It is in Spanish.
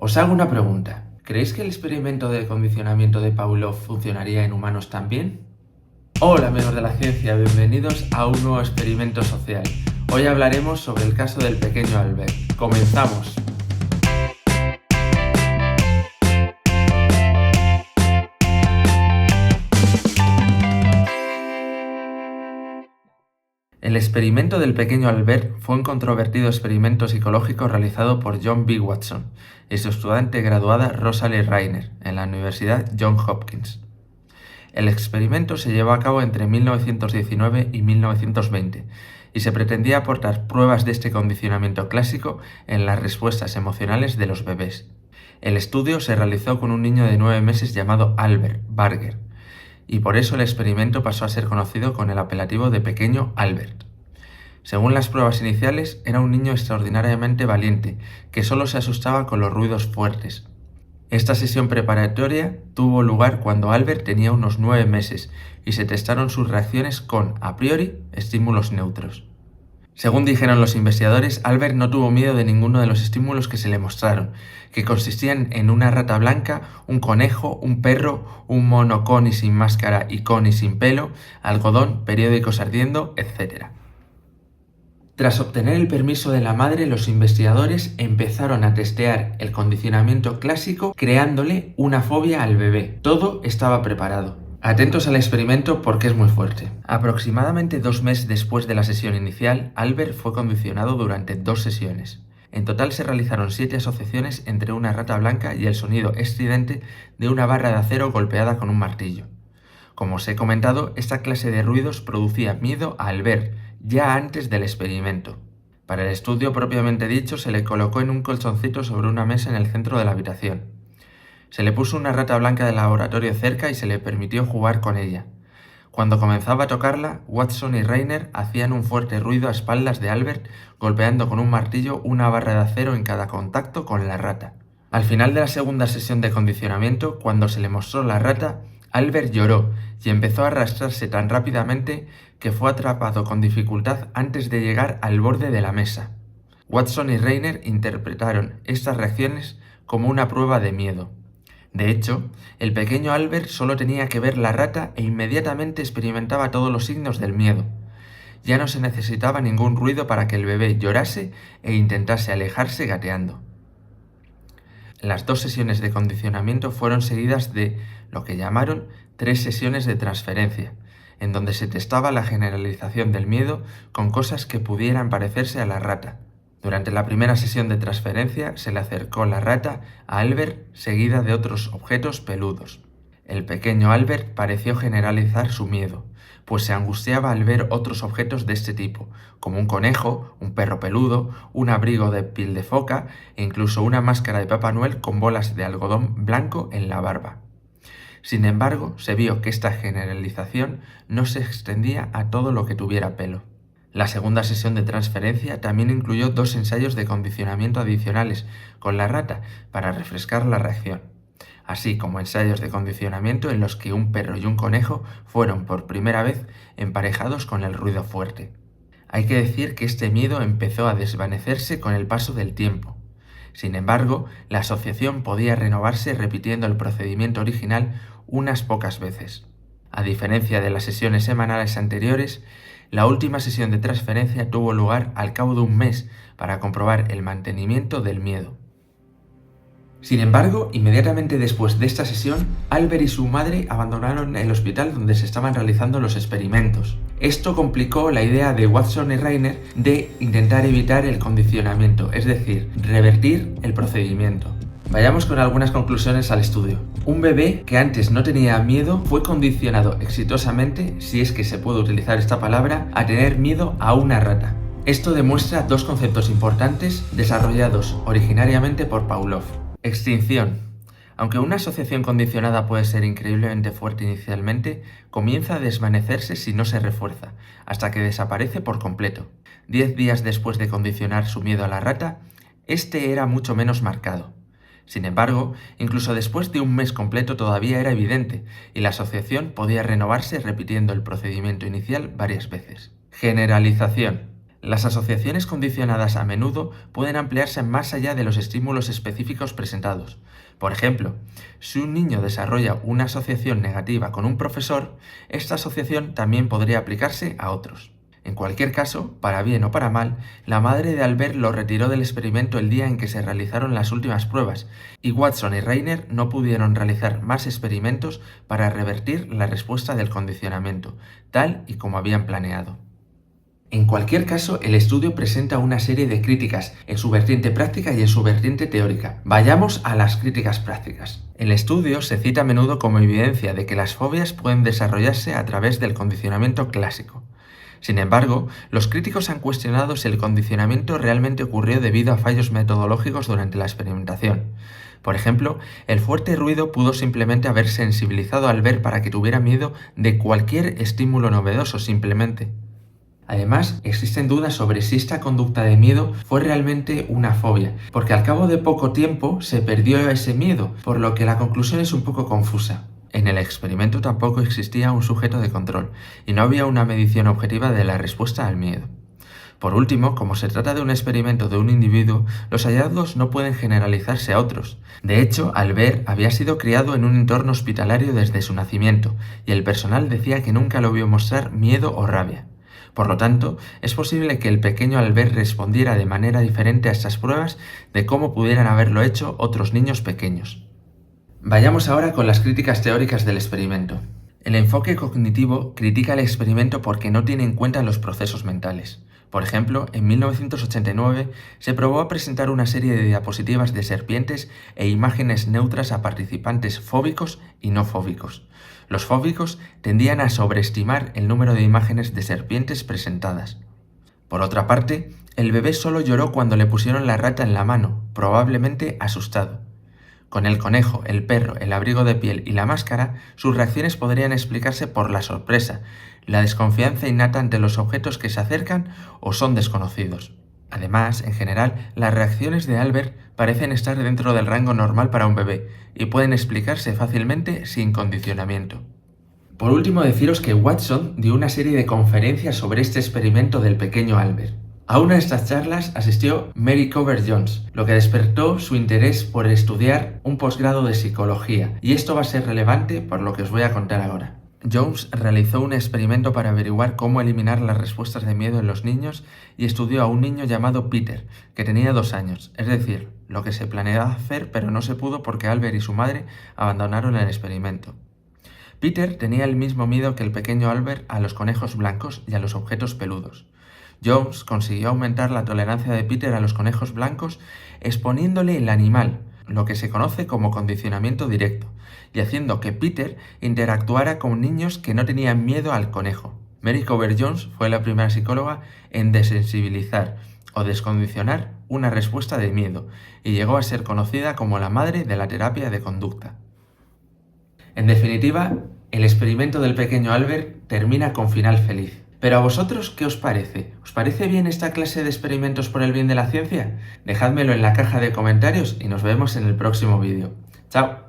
Os hago una pregunta. ¿Creéis que el experimento de condicionamiento de Pavlov funcionaría en humanos también? Hola amigos de la ciencia, bienvenidos a un nuevo experimento social. Hoy hablaremos sobre el caso del pequeño Albert. ¡Comenzamos! El experimento del pequeño Albert fue un controvertido experimento psicológico realizado por John B. Watson y su estudiante graduada Rosalie Reiner en la Universidad Johns Hopkins. El experimento se llevó a cabo entre 1919 y 1920 y se pretendía aportar pruebas de este condicionamiento clásico en las respuestas emocionales de los bebés. El estudio se realizó con un niño de 9 meses llamado Albert Barger, y por eso el experimento pasó a ser conocido con el apelativo de pequeño Albert. Según las pruebas iniciales, era un niño extraordinariamente valiente, que solo se asustaba con los ruidos fuertes. Esta sesión preparatoria tuvo lugar cuando Albert tenía unos 9 meses y se testaron sus reacciones con, a priori, estímulos neutros. Según dijeron los investigadores, Albert no tuvo miedo de ninguno de los estímulos que se le mostraron, que consistían en una rata blanca, un conejo, un perro, un mono con y sin máscara y con y sin pelo, algodón, periódicos ardiendo, etc. Tras obtener el permiso de la madre, los investigadores empezaron a testear el condicionamiento clásico creándole una fobia al bebé. Todo estaba preparado. Atentos al experimento porque es muy fuerte. Aproximadamente 2 meses después de la sesión inicial, Albert fue condicionado durante 2 sesiones. En total se realizaron 7 asociaciones entre una rata blanca y el sonido estridente de una barra de acero golpeada con un martillo. Como os he comentado, esta clase de ruidos producía miedo a Albert ya antes del experimento. Para el estudio propiamente dicho, se le colocó en un colchoncito sobre una mesa en el centro de la habitación. Se le puso una rata blanca de laboratorio cerca y se le permitió jugar con ella. Cuando comenzaba a tocarla, Watson y Reiner hacían un fuerte ruido a espaldas de Albert, golpeando con un martillo una barra de acero en cada contacto con la rata. Al final de la segunda sesión de condicionamiento, cuando se le mostró la rata, Albert lloró y empezó a arrastrarse tan rápidamente que fue atrapado con dificultad antes de llegar al borde de la mesa. Watson y Reiner interpretaron estas reacciones como una prueba de miedo. De hecho, el pequeño Albert solo tenía que ver la rata e inmediatamente experimentaba todos los signos del miedo. Ya no se necesitaba ningún ruido para que el bebé llorase e intentase alejarse gateando. Las 2 sesiones de condicionamiento fueron seguidas de lo que llamaron 3 sesiones de transferencia, en donde se testaba la generalización del miedo con cosas que pudieran parecerse a la rata. Durante la primera sesión de transferencia se le acercó la rata a Albert seguida de otros objetos peludos. El pequeño Albert pareció generalizar su miedo, pues se angustiaba al ver otros objetos de este tipo, como un conejo, un perro peludo, un abrigo de piel de foca e incluso una máscara de Papá Noel con bolas de algodón blanco en la barba. Sin embargo, se vio que esta generalización no se extendía a todo lo que tuviera pelo. La segunda sesión de transferencia también incluyó 2 ensayos de condicionamiento adicionales con la rata para refrescar la reacción, así como ensayos de condicionamiento en los que un perro y un conejo fueron por primera vez emparejados con el ruido fuerte. Hay que decir que este miedo empezó a desvanecerse con el paso del tiempo. Sin embargo, la asociación podía renovarse repitiendo el procedimiento original unas pocas veces. A diferencia de las sesiones semanales anteriores, la última sesión de transferencia tuvo lugar al cabo de un mes para comprobar el mantenimiento del miedo. Sin embargo, inmediatamente después de esta sesión, Albert y su madre abandonaron el hospital donde se estaban realizando los experimentos. Esto complicó la idea de Watson y Reiner de intentar evitar el condicionamiento, es decir, revertir el procedimiento. Vayamos con algunas conclusiones al estudio. Un bebé que antes no tenía miedo fue condicionado exitosamente, si es que se puede utilizar esta palabra, a tener miedo a una rata. Esto demuestra 2 conceptos importantes desarrollados originariamente por Pavlov. Extinción. Aunque una asociación condicionada puede ser increíblemente fuerte inicialmente, comienza a desvanecerse si no se refuerza, hasta que desaparece por completo. 10 días después de condicionar su miedo a la rata, este era mucho menos marcado. Sin embargo, incluso después de un mes completo todavía era evidente, y la asociación podía renovarse repitiendo el procedimiento inicial varias veces. Generalización. Las asociaciones condicionadas a menudo pueden ampliarse más allá de los estímulos específicos presentados. Por ejemplo, si un niño desarrolla una asociación negativa con un profesor, esta asociación también podría aplicarse a otros. En cualquier caso, para bien o para mal, la madre de Albert lo retiró del experimento el día en que se realizaron las últimas pruebas, y Watson y Rainer no pudieron realizar más experimentos para revertir la respuesta del condicionamiento, tal y como habían planeado. En cualquier caso, el estudio presenta una serie de críticas en su vertiente práctica y en su vertiente teórica. Vayamos a las críticas prácticas. El estudio se cita a menudo como evidencia de que las fobias pueden desarrollarse a través del condicionamiento clásico. Sin embargo, los críticos han cuestionado si el condicionamiento realmente ocurrió debido a fallos metodológicos durante la experimentación. Por ejemplo, el fuerte ruido pudo simplemente haber sensibilizado al ver para que tuviera miedo de cualquier estímulo novedoso simplemente. Además, existen dudas sobre si esta conducta de miedo fue realmente una fobia, porque al cabo de poco tiempo se perdió ese miedo, por lo que la conclusión es un poco confusa. En el experimento tampoco existía un sujeto de control, y no había una medición objetiva de la respuesta al miedo. Por último, como se trata de un experimento de un individuo, los hallazgos no pueden generalizarse a otros. De hecho, Albert había sido criado en un entorno hospitalario desde su nacimiento, y el personal decía que nunca lo vio mostrar miedo o rabia. Por lo tanto, es posible que el pequeño Albert respondiera de manera diferente a estas pruebas de cómo pudieran haberlo hecho otros niños pequeños. Vayamos ahora con las críticas teóricas del experimento. El enfoque cognitivo critica el experimento porque no tiene en cuenta los procesos mentales. Por ejemplo, en 1989 se probó a presentar una serie de diapositivas de serpientes e imágenes neutras a participantes fóbicos y no fóbicos. Los fóbicos tendían a sobreestimar el número de imágenes de serpientes presentadas. Por otra parte, el bebé solo lloró cuando le pusieron la rata en la mano, probablemente asustado. Con el conejo, el perro, el abrigo de piel y la máscara, sus reacciones podrían explicarse por la sorpresa, la desconfianza innata ante los objetos que se acercan o son desconocidos. Además, en general, las reacciones de Albert parecen estar dentro del rango normal para un bebé y pueden explicarse fácilmente sin condicionamiento. Por último, deciros que Watson dio una serie de conferencias sobre este experimento del pequeño Albert. A una de estas charlas asistió Mary Cooper Jones, lo que despertó su interés por estudiar un posgrado de psicología, y esto va a ser relevante por lo que os voy a contar ahora. Jones realizó un experimento para averiguar cómo eliminar las respuestas de miedo en los niños y estudió a un niño llamado Peter, que tenía 2 años, es decir, lo que se planeaba hacer pero no se pudo porque Albert y su madre abandonaron el experimento. Peter tenía el mismo miedo que el pequeño Albert a los conejos blancos y a los objetos peludos. Jones consiguió aumentar la tolerancia de Peter a los conejos blancos exponiéndole el animal, lo que se conoce como condicionamiento directo, y haciendo que Peter interactuara con niños que no tenían miedo al conejo. Mary Cooper Jones fue la primera psicóloga en desensibilizar o descondicionar una respuesta de miedo, y llegó a ser conocida como la madre de la terapia de conducta. En definitiva, el experimento del pequeño Albert termina con final feliz. Pero ¿a vosotros qué os parece? ¿Os parece bien esta clase de experimentos por el bien de la ciencia? Dejádmelo en la caja de comentarios y nos vemos en el próximo vídeo. ¡Chao!